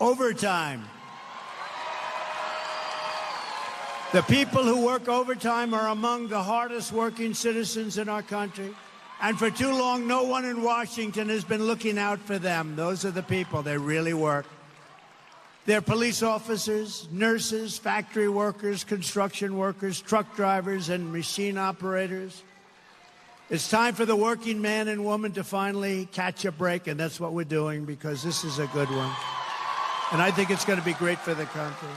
overtime. The people who work overtime are among the hardest working citizens in our country. And for too long, no one in Washington has been looking out for them. Those are the people. They really work. They're police officers, nurses, factory workers, construction workers, truck drivers, and machine operators. It's time for the working man and woman to finally catch a break, and that's what we're doing, because this is a good one. And I think it's going to be great for the country.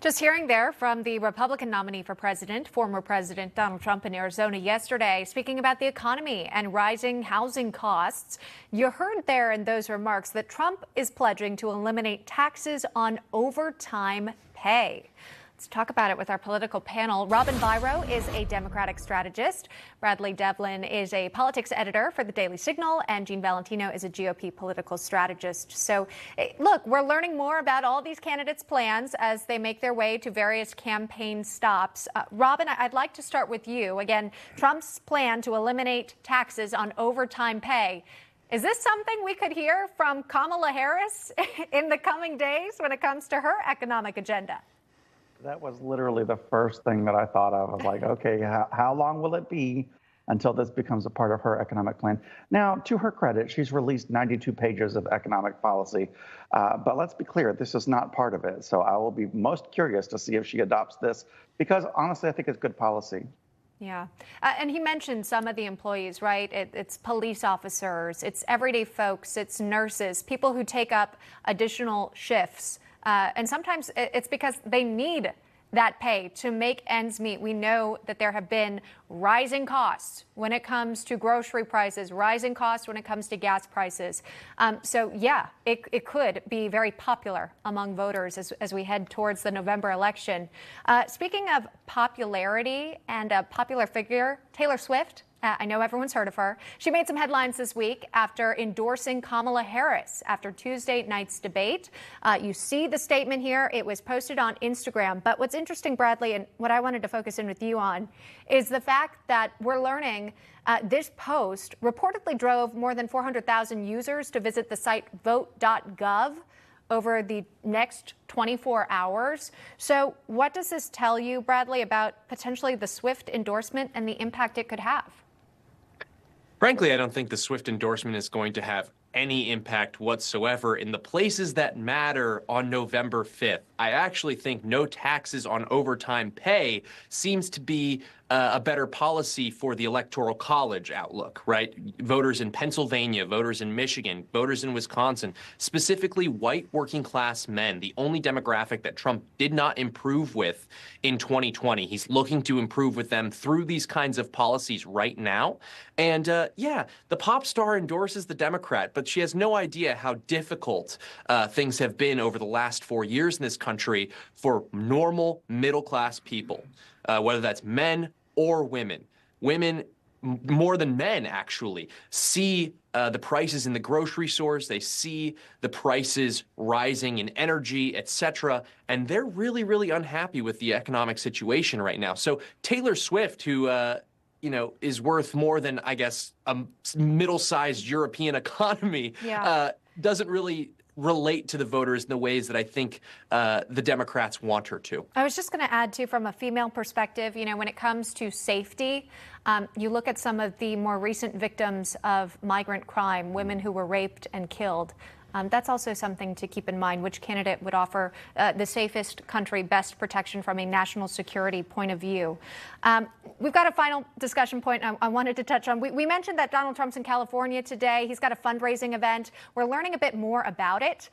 Just hearing there from the Republican nominee for president, former President Donald Trump in Arizona yesterday, speaking about the economy and rising housing costs. You heard there in those remarks that Trump is pledging to eliminate taxes on overtime pay. Let's talk about it with our political panel. Robin Biro is a Democratic strategist. Bradley Devlin is a politics editor for the Daily Signal, and Gene Valentino is a GOP political strategist. So, look, we're learning more about all these candidates' plans as they make their way to various campaign stops. Robin, I'd like to start with you. Again, Trump's plan to eliminate taxes on overtime pay. Is this something we could hear from Kamala Harris in the coming days when it comes to her economic agenda? That was literally the first thing that I thought of. I was like, okay, how long will it be until this becomes a part of her economic plan? Now, to her credit, she's released 92 pages of economic policy. But let's be clear, this is not part of it. So I will be most curious to see if she adopts this, because honestly, I think it's good policy. Yeah. And he mentioned some of the employees, right? It's police officers, it's everyday folks, it's nurses, people who take up additional shifts. And sometimes it's because they need that pay to make ends meet. We know that there have been rising costs when it comes to grocery prices, rising costs when it comes to gas prices. So, yeah, it could be very popular among voters as we head towards the November election. Speaking of popularity and a popular figure, Taylor Swift. I know everyone's heard of her. She made some headlines this week after endorsing Kamala Harris after Tuesday night's debate. You see the statement here. It was posted on Instagram. But what's interesting, Bradley, and what I wanted to focus in with you on, is the fact that we're learning this post reportedly drove more than 400,000 users to visit the site vote.gov over the next 24 hours. So what does this tell you, Bradley, about potentially the Swift endorsement and the impact it could have? Frankly, I don't think the Swift endorsement is going to have any impact whatsoever in the places that matter on November 5th. I actually think no taxes on overtime pay seems to be a better policy for the Electoral College outlook, right? Voters in Pennsylvania, voters in Michigan, voters in Wisconsin, specifically white working class men, the only demographic that Trump did not improve with in 2020. He's looking to improve with them through these kinds of policies right now. And yeah, the pop star endorses the Democrat, but she has no idea how difficult things have been over the last 4 years in this country for normal middle class people, whether that's men or women. Women, more than men, actually, see the prices in the grocery stores. They see the prices rising in energy, etc. And they're really, really unhappy with the economic situation right now. So Taylor Swift, who is worth more than, I guess, a middle-sized European economy, doesn't really relate to the voters in the ways that I think the Democrats want her to. I was just going to add, too, from a female perspective, when it comes to safety, you look at some of the more recent victims of migrant crime, women who were raped and killed. That's also something to keep in mind, which candidate would offer the safest country best protection from a national security point of view. We've got a final discussion point I wanted to touch on. We mentioned that Donald Trump's in California today. He's got a fundraising event. We're learning a bit more about it.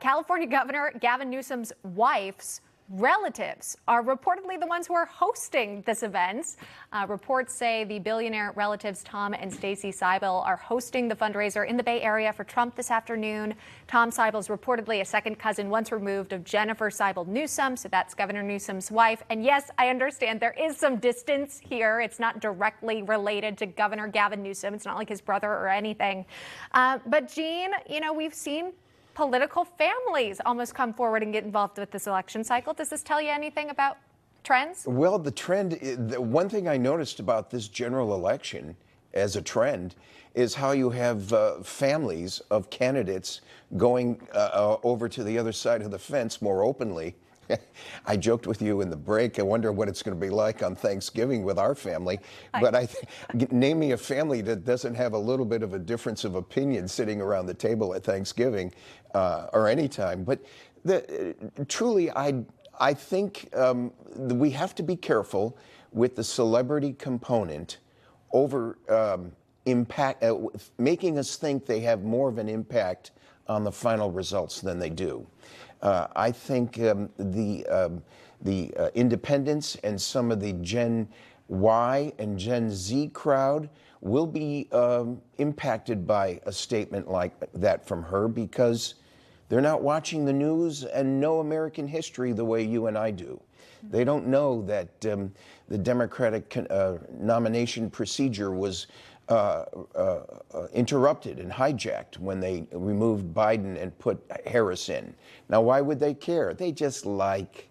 California Governor Gavin Newsom's wife's relatives are reportedly the ones who are hosting this event. Reports say the billionaire relatives Tom and Stacey Seibel are hosting the fundraiser in the Bay Area for Trump this afternoon. Tom Seibel is reportedly a second cousin once removed of Jennifer Seibel Newsom, so that's Governor Newsom's wife. And yes, I understand there is some distance here. It's not directly related to Governor Gavin Newsom. It's not like his brother or anything. But Gene, we've seen political families almost come forward and get involved with this election cycle. Does this tell you anything about trends? Well, the trend, the one thing I noticed about this general election, as a trend is how you have families of candidates going over to the other side of the fence more openly. I joked with you in the break. I wonder what it's going to be like on Thanksgiving with our family. But name me a family that doesn't have a little bit of a difference of opinion sitting around the table at Thanksgiving or any time. But truly, I think we have to be careful with the celebrity component over impact, making us think they have more of an impact on the final results than they do. I think the independents and some of the Gen Y and Gen Z crowd will be impacted by a statement like that from her because they're not watching the news and know American history the way you and I do. They don't know that the Democratic nomination procedure was interrupted and hijacked when they removed Biden and put Harris in. Now, why would they care? They just like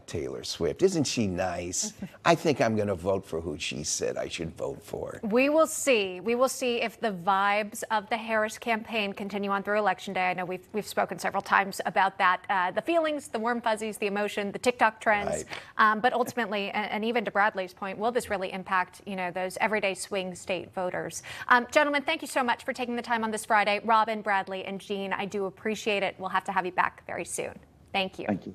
Taylor Swift. Isn't she nice? I think I'm going to vote for who she said I should vote for. We will see. We will see if the vibes of the Harris campaign continue on through Election Day. I know we've spoken several times about that. The feelings, the warm fuzzies, the emotion, the TikTok trends. Right. But ultimately, and even to Bradley's point, will this really impact, those everyday swing state voters? Gentlemen, thank you so much for taking the time on this Friday. Robin, Bradley, and Jean, I do appreciate it. We'll have to have you back very soon. Thank you. Thank you.